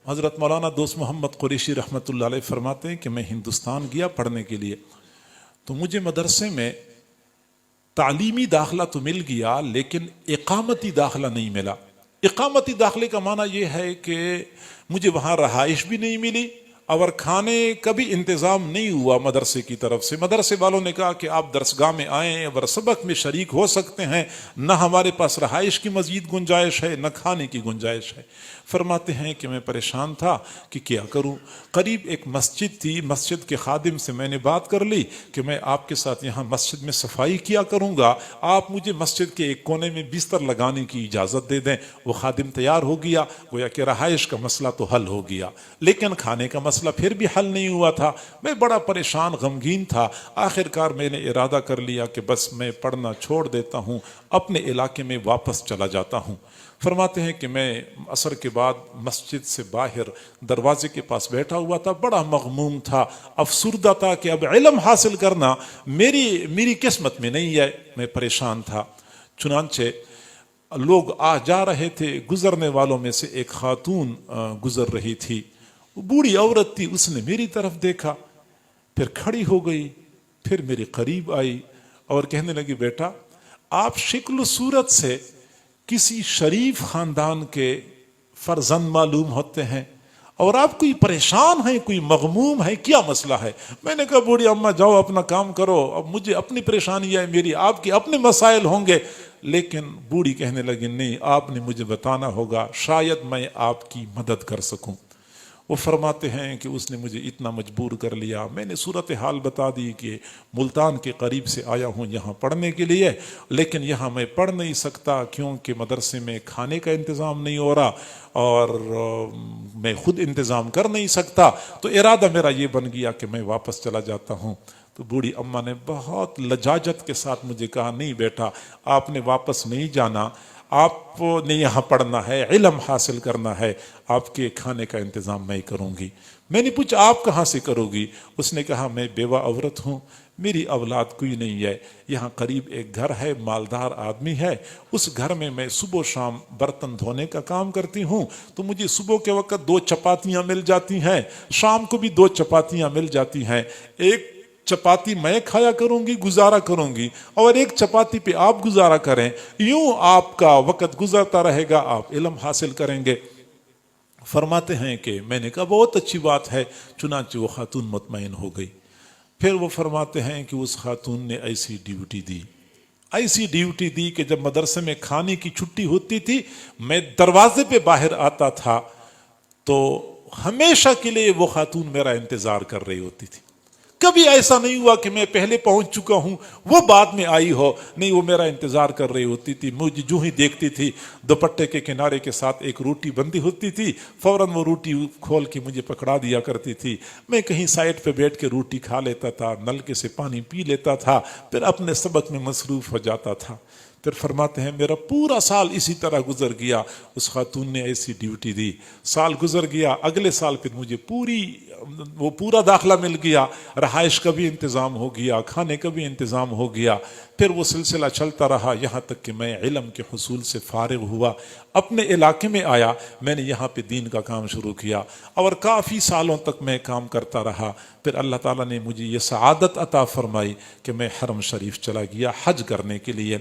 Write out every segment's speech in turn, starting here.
حضرت مولانا دوست محمد قریشی رحمۃ اللہ علیہ فرماتے ہیں کہ میں ہندوستان گیا پڑھنے کے لیے، تو مجھے مدرسے میں تعلیمی داخلہ تو مل گیا لیکن اقامتی داخلہ نہیں ملا۔ اقامتی داخلے کا معنی یہ ہے کہ مجھے وہاں رہائش بھی نہیں ملی اور کھانے کا بھی انتظام نہیں ہوا مدرسے کی طرف سے۔ مدرسے والوں نے کہا کہ آپ درسگاہ میں آئیں اور سبق میں شریک ہو سکتے ہیں، نہ ہمارے پاس رہائش کی مزید گنجائش ہے نہ کھانے کی گنجائش ہے۔ فرماتے ہیں کہ میں پریشان تھا کہ کیا کروں۔ قریب ایک مسجد تھی، مسجد کے خادم سے میں نے بات کر لی کہ میں آپ کے ساتھ یہاں مسجد میں صفائی کیا کروں گا، آپ مجھے مسجد کے ایک کونے میں بستر لگانے کی اجازت دے دیں۔ وہ خادم تیار ہو گیا، گویا کہ رہائش کا مسئلہ تو حل ہو گیا لیکن کھانے کا مسئلہ پھر بھی حل نہیں ہوا تھا۔ میں بڑا پریشان غمگین تھا۔ آخر کار میں نے ارادہ کر لیا کہ بس میں پڑھنا چھوڑ دیتا ہوں، اپنے علاقے میں واپس چلا جاتا ہوں۔ فرماتے ہیں کہ میں عصر کے بعد مسجد سے باہر دروازے کے پاس بیٹھا ہوا تھا، بڑا مغموم تھا، افسردہ تھا کہ اب علم حاصل کرنا میری قسمت میں نہیں ہے۔ میں پریشان تھا۔ چنانچہ لوگ آ جا رہے تھے، گزرنے والوں میں سے ایک خاتون گزر رہی تھی، بوڑھی عورت تھی، اس نے میری طرف دیکھا، پھر کھڑی ہو گئی، پھر میرے قریب آئی اور کہنے لگی بیٹا آپ شکل و صورت سے کسی شریف خاندان کے فرزند معلوم ہوتے ہیں اور آپ کوئی پریشان ہیں، کوئی مغموم ہے، کیا مسئلہ ہے؟ میں نے کہا بوڑھی اماں جاؤ اپنا کام کرو، اب مجھے اپنی پریشانی ہے، میری آپ کے اپنے مسائل ہوں گے۔ لیکن بوڑھی کہنے لگی نہیں، آپ نے مجھے بتانا ہوگا، شاید میں آپ کی مدد کر سکوں۔ وہ فرماتے ہیں کہ اس نے مجھے اتنا مجبور کر لیا، میں نے صورتحال بتا دی کہ ملتان کے قریب سے آیا ہوں یہاں پڑھنے کے لیے، لیکن یہاں میں پڑھ نہیں سکتا کیونکہ مدرسے میں کھانے کا انتظام نہیں ہو رہا اور میں خود انتظام کر نہیں سکتا، تو ارادہ میرا یہ بن گیا کہ میں واپس چلا جاتا ہوں۔ تو بوڑھی اماں نے بہت لجاجت کے ساتھ مجھے کہا نہیں بیٹا آپ نے واپس نہیں جانا، آپ نے یہاں پڑھنا ہے، علم حاصل کرنا ہے، آپ کے کھانے کا انتظام میں کروں گی۔ میں نے پوچھا آپ کہاں سے کرو گی؟ اس نے کہا میں بیوہ عورت ہوں، میری اولاد کوئی نہیں ہے، یہاں قریب ایک گھر ہے، مالدار آدمی ہے، اس گھر میں صبح و شام برتن دھونے کا کام کرتی ہوں، تو مجھے صبح کے وقت 2 چپاتیاں مل جاتی ہیں، شام کو بھی 2 چپاتیاں مل جاتی ہیں، ایک چپاتی میں کھایا کروں گی، گزارا کروں گی، اور ایک چپاتی پہ آپ گزارا کریں، یوں آپ کا وقت گزرتا رہے گا، آپ علم حاصل کریں گے۔ فرماتے ہیں کہ میں نے کہا بہت اچھی بات ہے، چنانچہ وہ خاتون مطمئن ہو گئی۔ پھر وہ فرماتے ہیں کہ اس خاتون نے ایسی ڈیوٹی دی کہ جب مدرسے میں کھانے کی چھٹی ہوتی تھی میں دروازے پہ باہر آتا تھا تو ہمیشہ کے لیے وہ خاتون میرا انتظار کر رہی ہوتی تھی۔ کبھی ایسا نہیں ہوا کہ میں پہلے پہنچ چکا ہوں وہ بعد میں آئی ہو، نہیں، وہ میرا انتظار کر رہی ہوتی تھی۔ مجھے جو ہی دیکھتی تھی دوپٹے کے کنارے کے ساتھ ایک روٹی بندھی ہوتی تھی، فوراً وہ روٹی کھول کے مجھے پکڑا دیا کرتی تھی، میں کہیں سائڈ پہ بیٹھ کے روٹی کھا لیتا تھا، نلکے سے پانی پی لیتا تھا، پھر اپنے سبق میں مصروف ہو جاتا تھا۔ پھر فرماتے ہیں میرا پورا سال اسی طرح گزر گیا، اس خاتون نے ایسی ڈیوٹی دی، سال گزر گیا، اگلے سال پھر مجھے پورا داخلہ مل گیا، رہائش کا بھی انتظام ہو گیا، کھانے کا بھی انتظام ہو گیا، پھر وہ سلسلہ چلتا رہا یہاں تک کہ میں علم کے حصول سے فارغ ہوا، اپنے علاقے میں آیا، میں نے یہاں پہ دین کا کام شروع کیا اور کافی سالوں تک میں کام کرتا رہا۔ پھر اللہ تعالیٰ نے مجھے یہ سعادت عطا فرمائی کہ میں حرم شریف چلا گیا حج کرنے کے لیے۔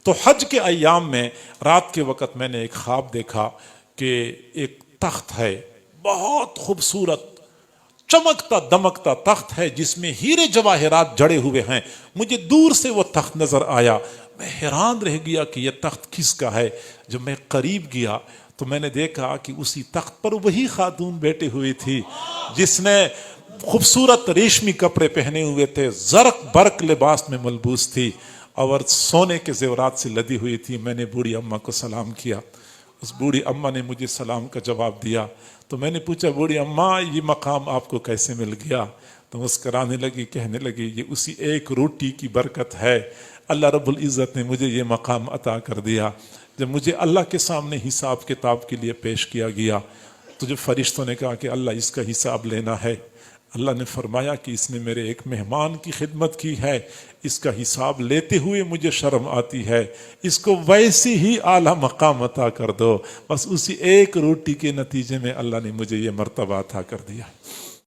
تو حج کے ایام میں رات کے وقت میں نے ایک خواب دیکھا کہ ایک تخت ہے، بہت خوبصورت چمکتا دمکتا تخت ہے جس میں ہیرے جواہرات جڑے ہوئے ہیں، مجھے دور سے وہ تخت نظر آیا، میں حیران رہ گیا کہ یہ تخت کس کا ہے۔ جب میں قریب گیا تو میں نے دیکھا کہ اسی تخت پر وہی خاتون بیٹھی ہوئی تھی جس نے خوبصورت ریشمی کپڑے پہنے ہوئے تھے، زرق برق لباس میں ملبوس تھی اور سونے کے زیورات سے لدی ہوئی تھی۔ میں نے بوڑھی اماں کو سلام کیا، اس بوڑھی اماں نے مجھے سلام کا جواب دیا، تو میں نے پوچھا بوڑھی اماں یہ مقام آپ کو کیسے مل گیا؟ تو مسکرانے لگی، کہنے لگی یہ اسی ایک روٹی کی برکت ہے، اللہ رب العزت نے مجھے یہ مقام عطا کر دیا۔ جب مجھے اللہ کے سامنے حساب کتاب کے لیے پیش کیا گیا تو جب فرشتوں نے کہا کہ اللہ اس کا حساب لینا ہے، اللہ نے فرمایا کہ اس نے میرے ایک مہمان کی خدمت کی ہے، اس کا حساب لیتے ہوئے مجھے شرم آتی ہے، اس کو ویسی ہی اعلیٰ مقام عطا کر دو۔ بس اسی ایک روٹی کے نتیجے میں اللہ نے مجھے یہ مرتبہ عطا کر دیا۔